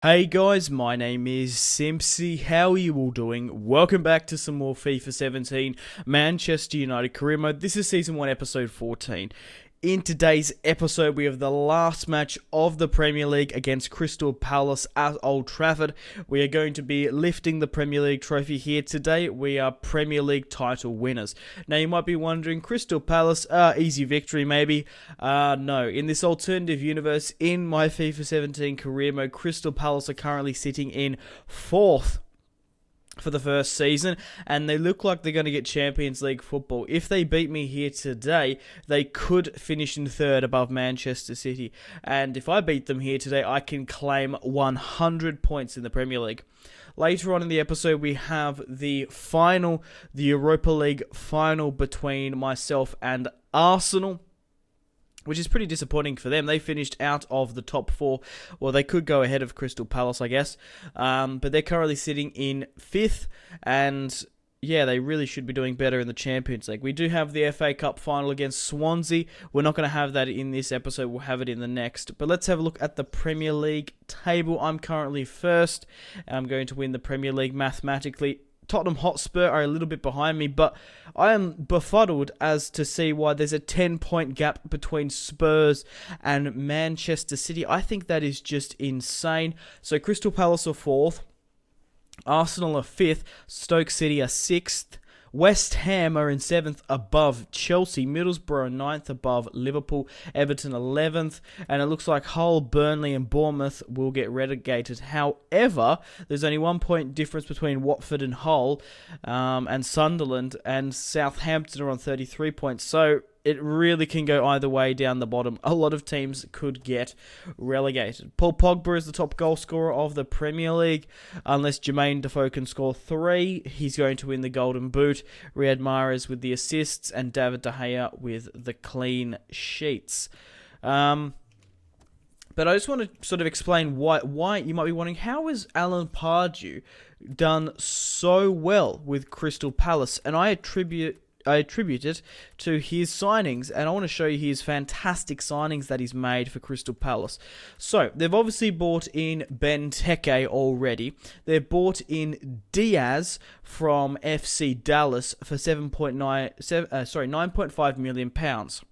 Hey guys, my name is Simpzy. How are you all doing? Welcome back to some more FIFA 17 Manchester United career mode. This is season 1 episode 14. In today's episode, we have the last match of the Premier League against Crystal Palace at Old Trafford. We are going to be lifting the Premier League trophy here today. We are Premier League title winners. Now, you might be wondering, Crystal Palace, easy victory maybe? No. In this alternative universe, in my FIFA 17 career mode, Crystal Palace are currently sitting in 4th for the first season, and they look like they're going to get Champions League football. If they beat me here today, they could finish in 3rd above Manchester City, and if I beat them here today, I can claim 100 points in the Premier League. Later on in the episode, we have the Europa League final between myself and Arsenal, which is pretty disappointing for them. They finished out of the top 4. Well, they could go ahead of Crystal Palace, I guess. But they're currently sitting in 5th. And yeah, they really should be doing better in the Champions League. We do have the FA Cup final against Swansea. We're not going to have that in this episode. We'll have it in the next. But let's have a look at the Premier League table. I'm currently 1st. And I'm going to win the Premier League mathematically. Tottenham Hotspur are a little bit behind me, but I am befuddled as to see why there's a 10-point gap between Spurs and Manchester City. I think that is just insane. So Crystal Palace are 4th, Arsenal are 5th, Stoke City are 6th, West Ham are in 7th above Chelsea, Middlesbrough are 9th above Liverpool, Everton 11th, and it looks like Hull, Burnley and Bournemouth will get relegated. However, there's only 1 point difference between Watford and Hull, and Sunderland, and Southampton are on 33 points, so it really can go either way down the bottom. A lot of teams could get relegated. Paul Pogba is the top goal scorer of the Premier League. Unless Jermaine Defoe can score 3, he's going to win the Golden Boot. Riyad Mahrez with the assists and David De Gea with the clean sheets. But I just want to sort of explain why you might be wondering, how has Alan Pardew done so well with Crystal Palace? And I attribute it to his signings, and I want to show you his fantastic signings that he's made for Crystal Palace. So, they've obviously bought in Benteke already. They've bought in Diaz from FC Dallas for 9.5 million pounds.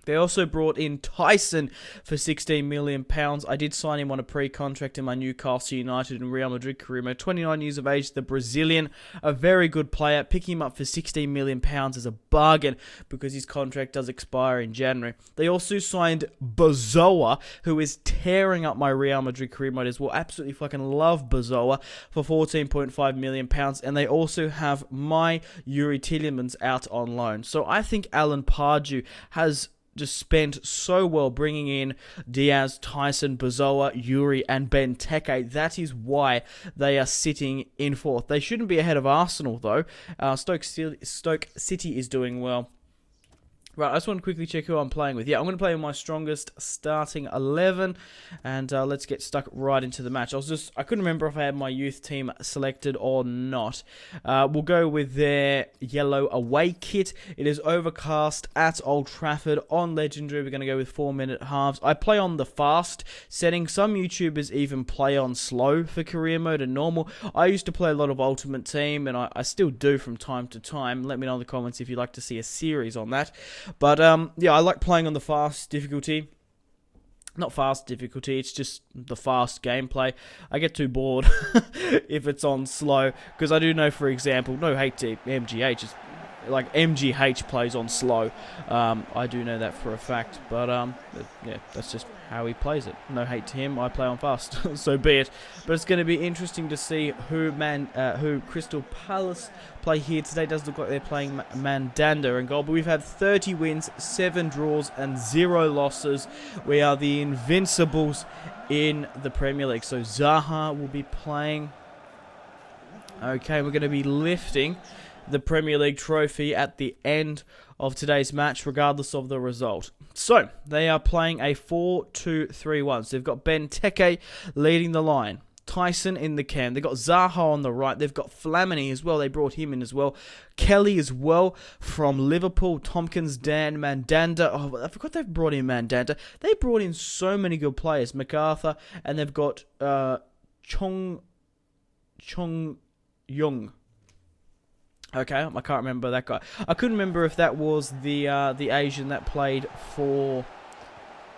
They also brought in Tyson for £16 million. I did sign him on a pre-contract in my Newcastle United and Real Madrid career mode. 29 years of age, the Brazilian, a very good player. Picking him up for £16 million is a bargain because his contract does expire in January. They also signed Bozoa, who is tearing up my Real Madrid career mode as well. Absolutely fucking love Bozoa for £14.5 million. And they also have my Yuri Tielemans out on loan. So I think Alan Pardew has just spent so well bringing in Diaz, Tyson, Bozoa, Yuri, and Benteke. That is why they are sitting in 4th. They shouldn't be ahead of Arsenal, though. Stoke City is doing well. Right, I just want to quickly check who I'm playing with. Yeah, I'm going to play with my strongest starting 11, and let's get stuck right into the match. I couldn't remember if I had my youth team selected or not. We'll go with their yellow away kit. It is overcast at Old Trafford on Legendary. We're going to go with 4-minute halves. I play on the fast setting. Some YouTubers even play on slow for career mode and normal. I used to play a lot of Ultimate Team, and I still do from time to time. Let me know in the comments if you'd like to see a series on that. But, yeah, I like playing on the fast difficulty. Not fast difficulty, it's just the fast gameplay. I get too bored if it's on slow, because I do know, for example, no hate to MGH, it's like MGH plays on slow. I do know that for a fact, but yeah, that's just how he plays it. No hate to him, I play on fast, so be it. But it's going to be interesting to see who Crystal Palace play here today. It does look like they're playing Mandanda in goal, but we've had 30 wins, 7 draws, and 0 losses. We are the Invincibles in the Premier League. So Zaha will be playing. Okay, we're going to be lifting the Premier League trophy at the end of today's match, regardless of the result. So, they are playing a 4-2-3-1. So, they've got Benteke leading the line. Tyson in the cam. They've got Zaha on the right. They've got Flamini as well. They brought him in as well. Kelly as well from Liverpool. Tompkins, Dan, Mandanda. Oh, I forgot they've brought in Mandanda. They brought in so many good players. MacArthur, and they've got Chong Young. Okay, I can't remember that guy. I couldn't remember if that was the Asian that played for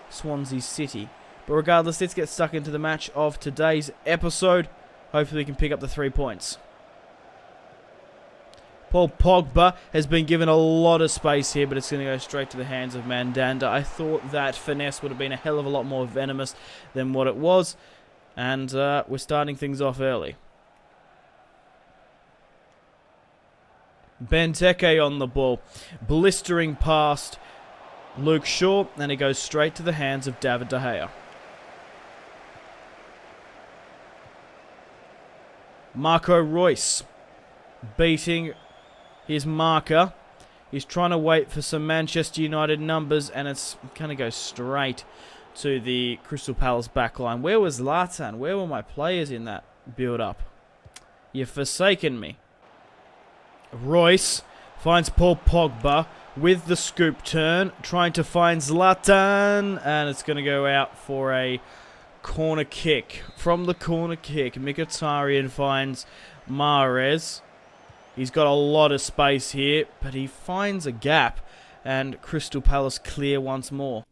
Swansea City. But regardless, let's get stuck into the match of today's episode. Hopefully we can pick up the 3 points. Paul Pogba has been given a lot of space here, but it's going to go straight to the hands of Mandanda. I thought that finesse would have been a hell of a lot more venomous than what it was. And we're starting things off early. Benteke on the ball. Blistering past Luke Shaw, and it goes straight to the hands of David De Gea. Marco Reus beating his marker. He's trying to wait for some Manchester United numbers, and it's going to go straight to the Crystal Palace backline. Where was Zlatan? Where were my players in that build-up? You've forsaken me. Reus finds Paul Pogba with the scoop turn, trying to find Zlatan, and it's going to go out for a corner kick. From the corner kick, Mkhitaryan finds Mahrez. He's got a lot of space here, but he finds a gap, and Crystal Palace clear once more.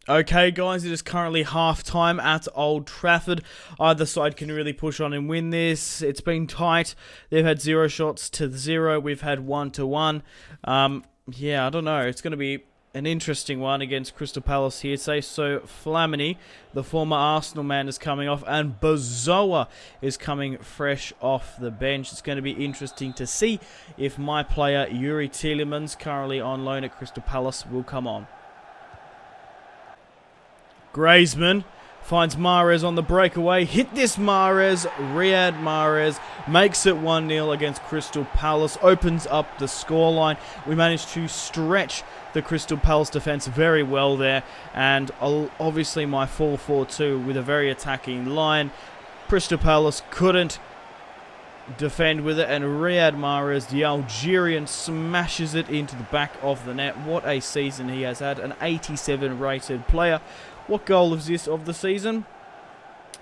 Okay, guys, it is currently half-time at Old Trafford. Either side can really push on and win this. It's been tight. They've had 0 shots to 0. We've had 1 to 1. Yeah, I don't know. It's going to be an interesting one against Crystal Palace here. So Flamini, the former Arsenal man, is coming off, and Bozoa is coming fresh off the bench. It's going to be interesting to see if my player, Yuri Tielemans, currently on loan at Crystal Palace, will come on. Griezmann finds Mahrez on the breakaway. Hit this Mahrez. Riyad Mahrez makes it 1-0 against Crystal Palace. Opens up the scoreline. We managed to stretch the Crystal Palace defence very well there. And obviously my 4-4-2 with a very attacking line. Crystal Palace couldn't defend with it. And Riyad Mahrez, the Algerian, smashes it into the back of the net. What a season he has had. An 87 rated player. What goal is this of the season?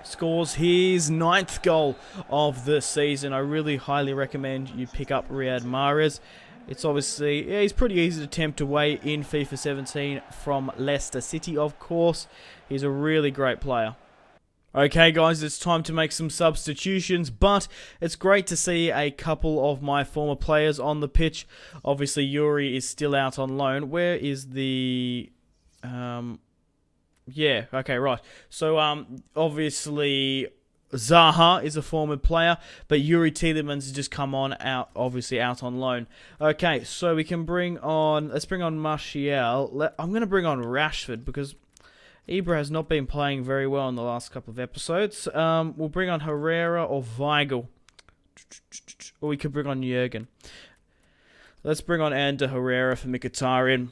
Scores his 9th goal of the season. I really highly recommend you pick up Riyad Mahrez. It's obviously, yeah, he's pretty easy to tempt away in FIFA 17 from Leicester City, of course. He's a really great player. Okay, guys, it's time to make some substitutions, but it's great to see a couple of my former players on the pitch. Obviously, Yuri is still out on loan. Where is the... Yeah, okay, right. So, obviously, Zaha is a former player, but Yuri Tielemans has just come on obviously out on loan. Okay, so we can let's bring on Martial. I'm going to bring on Rashford because Ibra has not been playing very well in the last couple of episodes. We'll bring on Herrera or Weigl. Or we could bring on Jurgen. Let's bring on Ander Herrera for Mkhitaryan.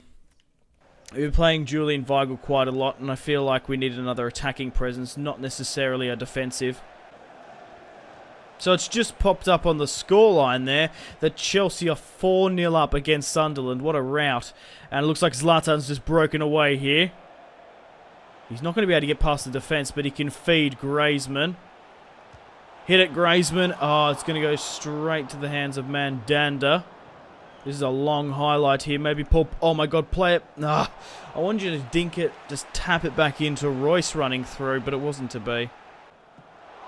We've been playing Julian Weigl quite a lot, and I feel like we need another attacking presence, not necessarily a defensive. So it's just popped up on the scoreline there that Chelsea are 4-0 up against Sunderland. What a rout. And it looks like Zlatan's just broken away here. He's not going to be able to get past the defence, but he can feed Griezmann. Hit it, Griezmann. Oh, it's going to go straight to the hands of Mandanda. This is a long highlight here. Maybe Paul... Oh my god, play it. I wanted you to dink it, just tap it back into Reus running through, but it wasn't to be.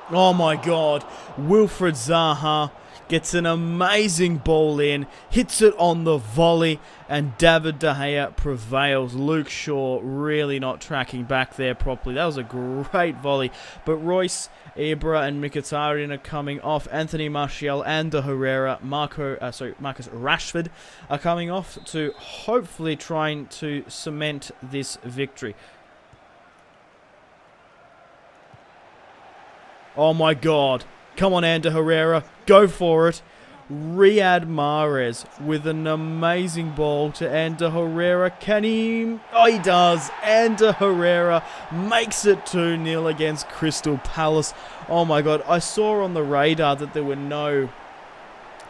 Oh my god. Wilfried Zaha gets an amazing ball in, hits it on the volley, and David De Gea prevails. Luke Shaw really not tracking back there properly. That was a great volley. But Reus, Ibra and Mkhitaryan are coming off. Anthony Martial and De Herrera, Marcus Rashford are coming off to hopefully trying to cement this victory. Oh my god. Come on, Ander Herrera. Go for it. Riyad Mahrez with an amazing ball to Ander Herrera. Can he? Oh, he does. Ander Herrera makes it 2-0 against Crystal Palace. Oh my god, I saw on the radar that there were no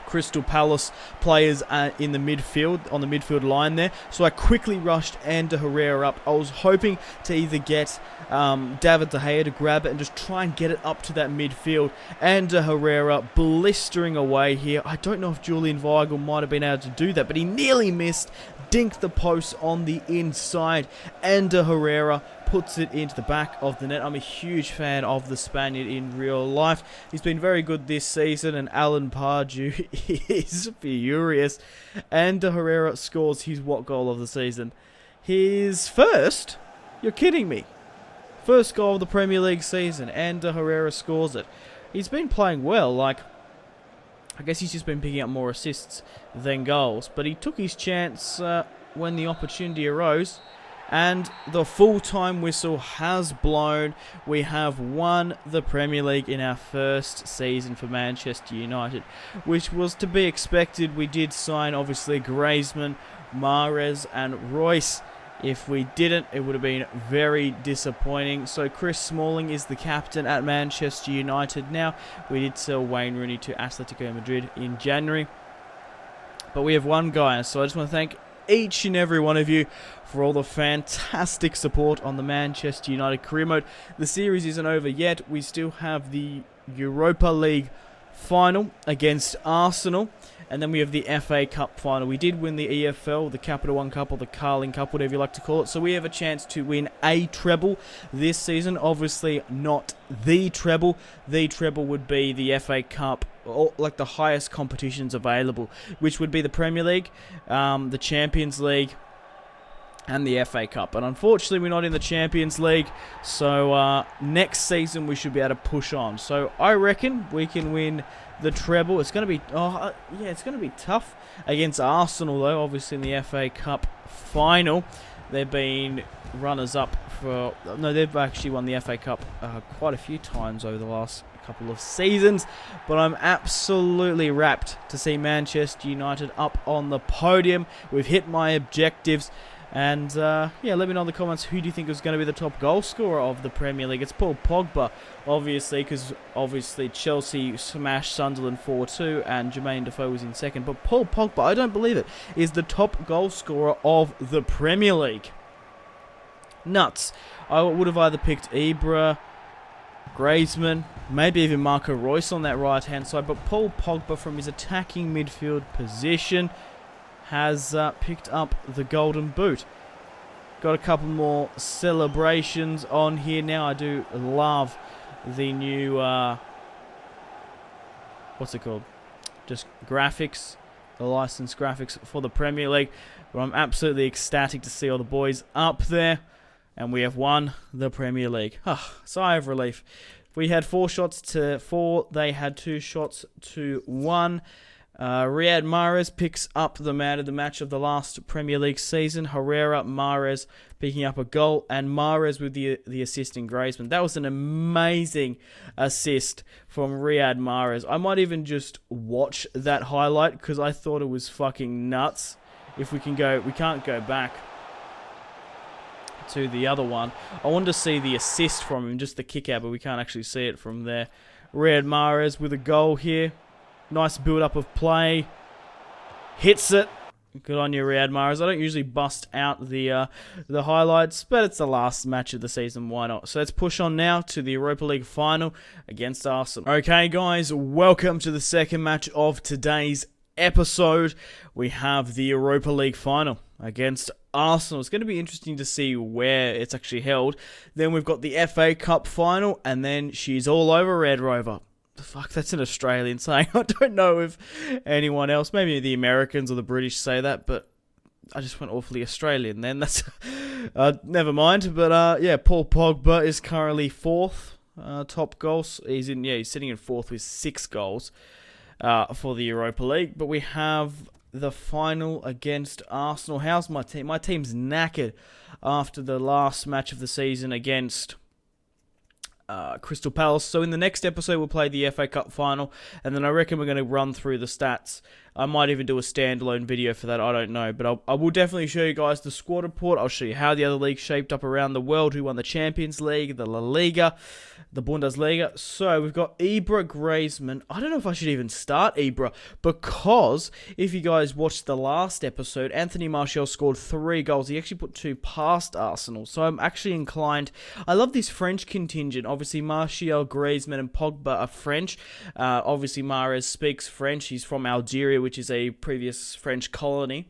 Crystal Palace players in the midfield, on the midfield line there. So I quickly rushed Ander Herrera up. I was hoping to either get David De Gea to grab it and just try and get it up to that midfield. Ander Herrera blistering away here. I don't know if Julian Weigl might have been able to do that, but he nearly missed. Dinked the post on the inside. Ander Herrera puts it into the back of the net. I'm a huge fan of the Spaniard in real life. He's been very good this season, and Alan Pardew is furious. Ander Herrera scores his what goal of the season? His first? You're kidding me. First goal of the Premier League season. Ander Herrera scores it. He's been playing well, like, I guess he's just been picking up more assists than goals, but he took his chance when the opportunity arose. And the full-time whistle has blown. We have won the Premier League in our first season for Manchester United, which was to be expected. We did sign, obviously, Griezmann, Mahrez, and Royce. If we didn't, it would have been very disappointing. So Chris Smalling is the captain at Manchester United now. We did sell Wayne Rooney to Atletico Madrid in January. But we have one guy, so I just want to thank each and every one of you for all the fantastic support on the Manchester United career mode. The series isn't over yet. We still have the Europa League final against Arsenal, and then we have the FA Cup final. We did win the EFL, the Capital One Cup, or the Carling Cup, whatever you like to call it. So we have a chance to win a treble this season. Obviously not the treble. The treble would be the FA Cup, or like the highest competitions available, which would be the Premier League, the Champions League, and the FA Cup. But unfortunately, we're not in the Champions League, so next season we should be able to push on. So I reckon we can win the treble. It's going to be, it's going to be tough against Arsenal, though, obviously in the FA Cup final. They've been runners-up for... No, they've actually won the FA Cup quite a few times over the last couple of seasons. But I'm absolutely rapt to see Manchester United up on the podium. We've hit my objectives. And, let me know in the comments, who do you think is going to be the top goal scorer of the Premier League? It's Paul Pogba, obviously, because obviously Chelsea smashed Sunderland 4-2 and Jermaine Defoe was in second. But Paul Pogba, I don't believe it, is the top goal scorer of the Premier League. Nuts. I would have either picked Ibra, Griezmann, maybe even Marco Reus on that right-hand side. But Paul Pogba, from his attacking midfield position, has picked up the golden boot. Got a couple more celebrations on here now. I do love the new, what's it called? Just graphics, the licensed graphics for the Premier League. But I'm absolutely ecstatic to see all the boys up there. And we have won the Premier League. Sigh of relief. We had 4 shots to 4. They had 2 shots to 1. Riyad Mahrez picks up the man of the match of the last Premier League season. Herrera, Mahrez picking up a goal, and Mahrez with the assist in Griezmann. That was an amazing assist from Riyad Mahrez. I might even just watch that highlight because I thought it was fucking nuts. If we can go, we can't go back to the other one. I wanted to see the assist from him, just the kick out, but we can't actually see it from there. Riyad Mahrez with a goal here. Nice build-up of play. Hits it. Good on you, Riyad Mahrez. I don't usually bust out the highlights, but it's the last match of the season. Why not? So let's push on now to the Europa League final against Arsenal. Okay, guys, welcome to the second match of today's episode. We have the Europa League final against Arsenal. It's going to be interesting to see where it's actually held. Then we've got the FA Cup final, and then she's all over Red Rover. Fuck, that's an Australian saying. I don't know if anyone else, maybe the Americans or the British say that, but I just went awfully Australian then. That's never mind. But Paul Pogba is currently 4th top goals. He's sitting in 4th with 6 goals for the Europa League. But we have the final against Arsenal. How's my team? My team's knackered after the last match of the season against Crystal Palace. So in the next episode, we'll play the FA Cup final, and then I reckon we're going to run through the stats. I might even do a standalone video for that, I don't know. But I will definitely show you guys the squad report. I'll show you how the other leagues shaped up around the world, who won the Champions League, the La Liga, the Bundesliga. So we've got Ibra, Griezmann. I don't know if I should even start Ibra, because if you guys watched the last episode, Anthony Martial scored 3 goals. He actually put 2 past Arsenal. So I'm actually inclined. I love this French contingent. Obviously, Martial, Griezmann, and Pogba are French. Obviously, Mahrez speaks French. He's from Algeria, which is a previous French colony.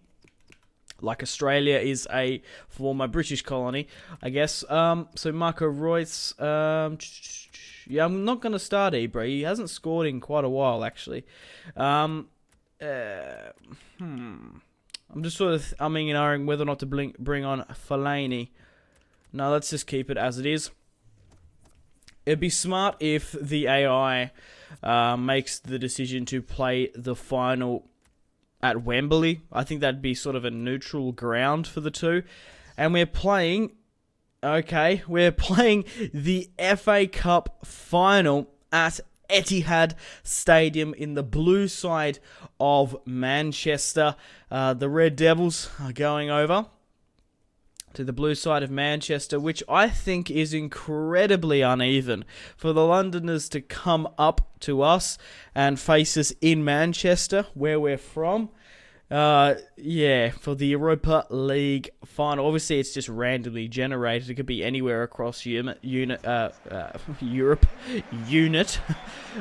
Like Australia is a former British colony, I guess. So Marco Reus. Yeah, I'm not going to start Ibra. He hasn't scored in quite a while, actually. I'm just sort of umming and ahhing whether or not to bring on Fellaini. No, let's just keep it as it is. It'd be smart if the AI makes the decision to play the final at Wembley. I think that'd be sort of a neutral ground for the two. And we're playing the FA Cup final at Etihad Stadium in the blue side of Manchester. The Red Devils are going over to the blue side of Manchester, which I think is incredibly uneven. For the Londoners to come up to us and face us in Manchester, where we're from. For the Europa League final. Obviously, it's just randomly generated. It could be anywhere across Europe.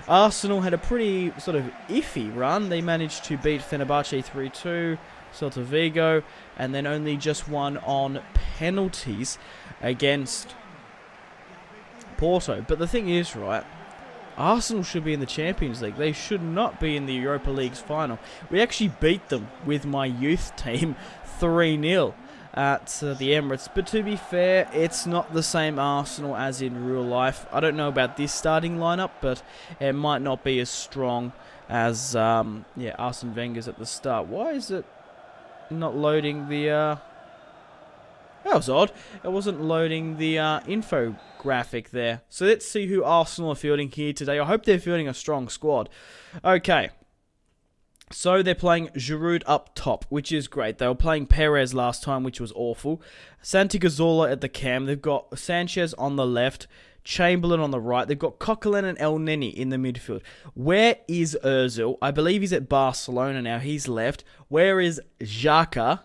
Arsenal had a pretty sort of iffy run. They managed to beat Fenerbahce 3-2. Celta Vigo, and then only just won on penalties against Porto. But the thing is, right, Arsenal should be in the Champions League. They should not be in the Europa League's final. We actually beat them with my youth team 3-0 at the Emirates. But to be fair, it's not the same Arsenal as in real life. I don't know about this starting lineup, but it might not be as strong as Arsene Wenger's at the start. Why is it not loading the that was odd. It wasn't loading the infographic there. So let's see who Arsenal are fielding here today. I hope they're fielding a strong squad. Okay. So they're playing Giroud up top, which is great. They were playing Perez last time, which was awful. Santi Cazorla at the cam. They've got Sanchez on the left, Chamberlain on the right. They've got Coquelin and El Neni in the midfield. Where is Ozil? I believe he's at Barcelona now. He's left. Where is Xhaka?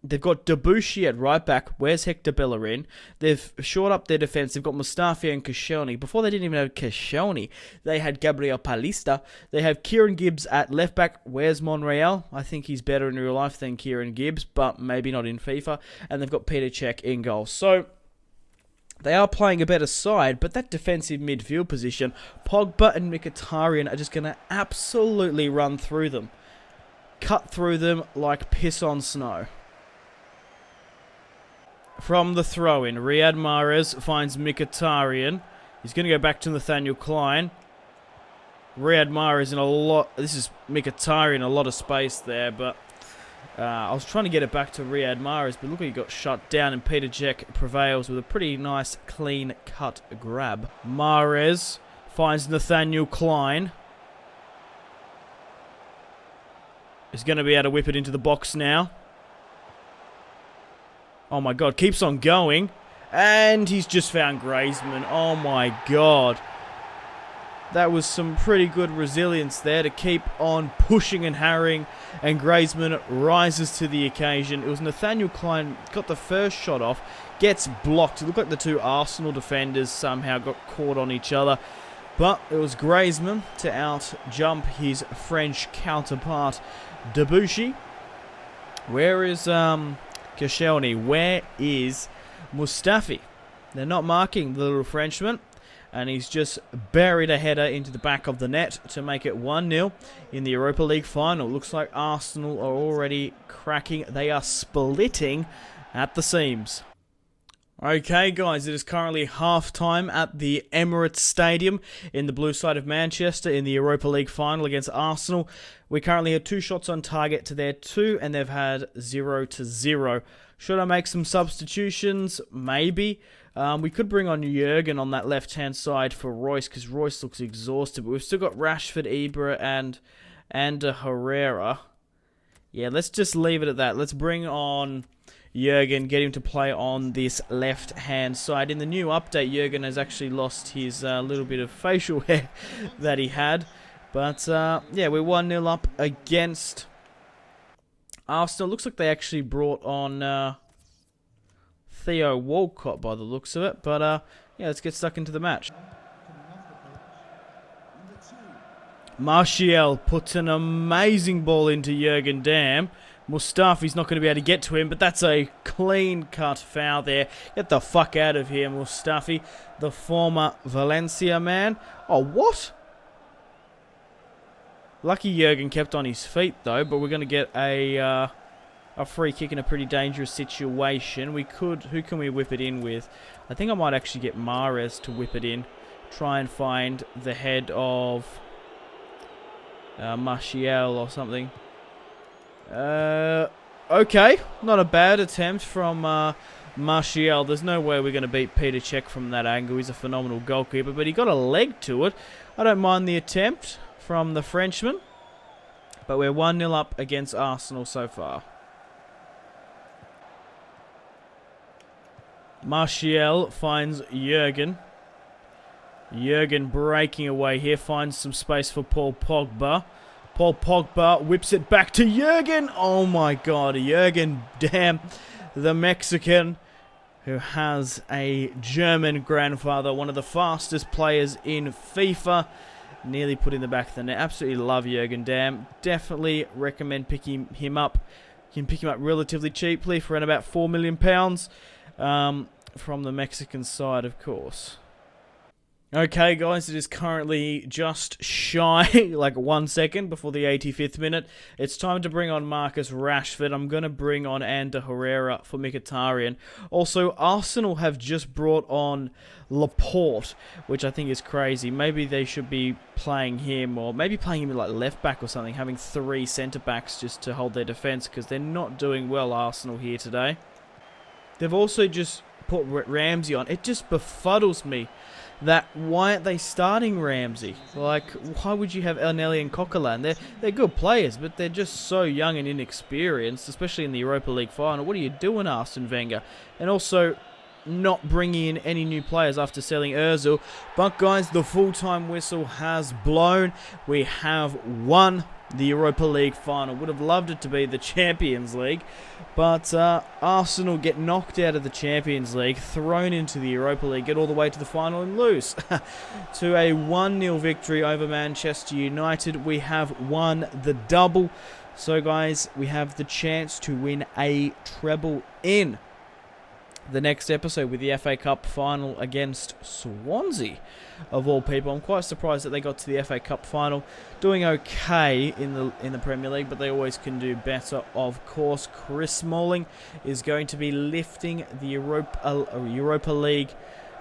They've got Debuchy at right back. Where's Hector Bellerin? They've shored up their defence. They've got Mustafi and Koscielny. Before they didn't even have Koscielny, they had Gabriel Palista. They have Kieran Gibbs at left back. Where's Monreal? I think he's better in real life than Kieran Gibbs, but maybe not in FIFA. And they've got Peter Cech in goal. So they are playing a better side, but that defensive midfield position, Pogba and Mkhitaryan are just going to absolutely run through them. Cut through them like piss on snow. From the throw-in, Riyad Mahrez finds Mkhitaryan. He's going to go back to Nathaniel Klein. Riyad Mahrez in a lot. This is Mkhitaryan, a lot of space there, but I was trying to get it back to Riyad Mahrez, but look, he got shut down, and Peter Cech prevails with a pretty nice, clean cut grab. Mahrez finds Nathaniel Klein. He's going to be able to whip it into the box now. Oh my god, keeps on going. And he's just found Griezmann. Oh my god. That was some pretty good resilience there to keep on pushing and harrying. And Griezmann rises to the occasion. It was Nathaniel Klein got the first shot off. Gets blocked. It looked like the two Arsenal defenders somehow got caught on each other. But it was Griezmann to out-jump his French counterpart, Debuchy. Where is Koscielny? Where is Mustafi? They're not marking the little Frenchman. And he's just buried a header into the back of the net to make it 1-0 in the Europa League final. Looks like Arsenal are already cracking. They are splitting at the seams. Okay, guys, it is currently half-time at the Emirates Stadium in the blue side of Manchester in the Europa League final against Arsenal. We currently have 2 shots on target to their 2, and they've had 0-0. Should I make some substitutions? Maybe. We could bring on Jurgen on that left-hand side for Royce, because Royce looks exhausted. But we've still got Rashford, Ibra, and Herrera. Yeah, let's just leave it at that. Let's bring on Jurgen, get him to play on this left-hand side. In the new update, Jurgen has actually lost his little bit of facial hair that he had. But, yeah, we're 1-0 up against Arsenal. Looks like they actually brought on Theo Walcott by the looks of it. But, yeah, let's get stuck into the match. Martial puts an amazing ball into Jurgen Damm. Mustafi's not going to be able to get to him, but that's a clean-cut foul there. Get the fuck out of here, Mustafi, the former Valencia man. Oh, what? Lucky Jurgen kept on his feet, though, but we're going to get a free kick in a pretty dangerous situation. Who can we whip it in with? I think I might actually get Mahrez to whip it in. Try and find the head of Martial or something. Okay, not a bad attempt from Martial. There's no way we're going to beat Peter Cech from that angle. He's a phenomenal goalkeeper, but he got a leg to it. I don't mind the attempt from the Frenchman, but we're 1-0 up against Arsenal so far. Martial finds Jurgen. Jurgen breaking away here, finds some space for Paul Pogba. Paul Pogba whips it back to Jurgen. Oh my god, Jurgen Damm, the Mexican who has a German grandfather, one of the fastest players in FIFA. Nearly put in the back of the net. Absolutely love Jurgen Damm. Definitely recommend picking him up. You can pick him up relatively cheaply for around about £4 million from the Mexican side, of course. Okay, guys, it is currently just shy, like 1 second before the 85th minute. It's time to bring on Marcus Rashford. I'm going to bring on Ander Herrera for Mkhitaryan. Also, Arsenal have just brought on Laporte, which I think is crazy. Maybe they should be playing him, or maybe playing him like left back or something, having 3 centre-backs just to hold their defence, because they're not doing well, Arsenal, here today. They've also just put Ramsey on. It just befuddles me that why aren't they starting Ramsey? Like, why would you have Elneny and Coquelin? They're good players, but they're just so young and inexperienced, especially in the Europa League final. What are you doing, Arsene Wenger? And also, not bringing in any new players after selling Ozil. But, guys, the full-time whistle has blown. We have won the Europa League final. Would have loved it to be the Champions League, but Arsenal get knocked out of the Champions League, thrown into the Europa League, get all the way to the final and lose. To a 1-0 victory over Manchester United. We have won the double. So, guys, we have the chance to win a treble in the next episode with the FA Cup final against Swansea, of all people. I'm quite surprised that they got to the FA Cup final. Doing okay in the Premier League, but they always can do better, of course. Chris Smalling is going to be lifting the Europa League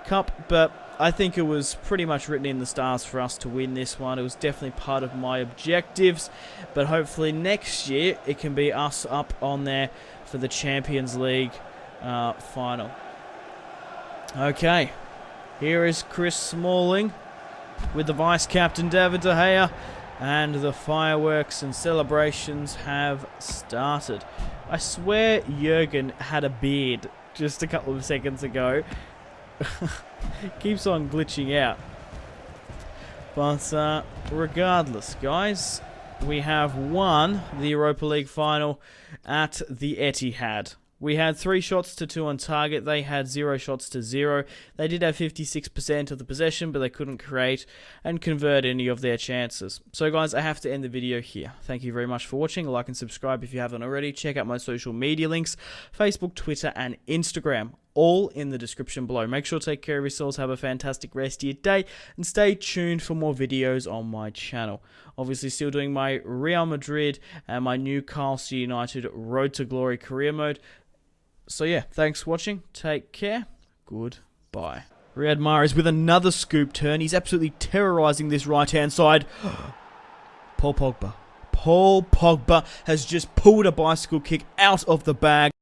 Cup, but I think it was pretty much written in the stars for us to win this one. It was definitely part of my objectives, but hopefully next year it can be us up on there for the Champions League final. Okay, here is Chris Smalling with the vice-captain David De Gea, and the fireworks and celebrations have started. I swear Jurgen had a beard just a couple of seconds ago. Keeps on glitching out. But regardless, guys, we have won the Europa League final at the Etihad. We had 3 shots to 2 on target. They had 0 shots to 0. They did have 56% of the possession, but they couldn't create and convert any of their chances. So, guys, I have to end the video here. Thank you very much for watching. Like and subscribe if you haven't already. Check out my social media links, Facebook, Twitter, and Instagram, all in the description below. Make sure to take care of yourselves, have a fantastic rest of your day, and stay tuned for more videos on my channel. Obviously, still doing my Real Madrid and my Newcastle United Road to Glory career mode. So yeah, thanks for watching. Take care. Goodbye. Riyad Mahrez with another scoop turn. He's absolutely terrorising this right-hand side. Paul Pogba. Paul Pogba has just pulled a bicycle kick out of the bag.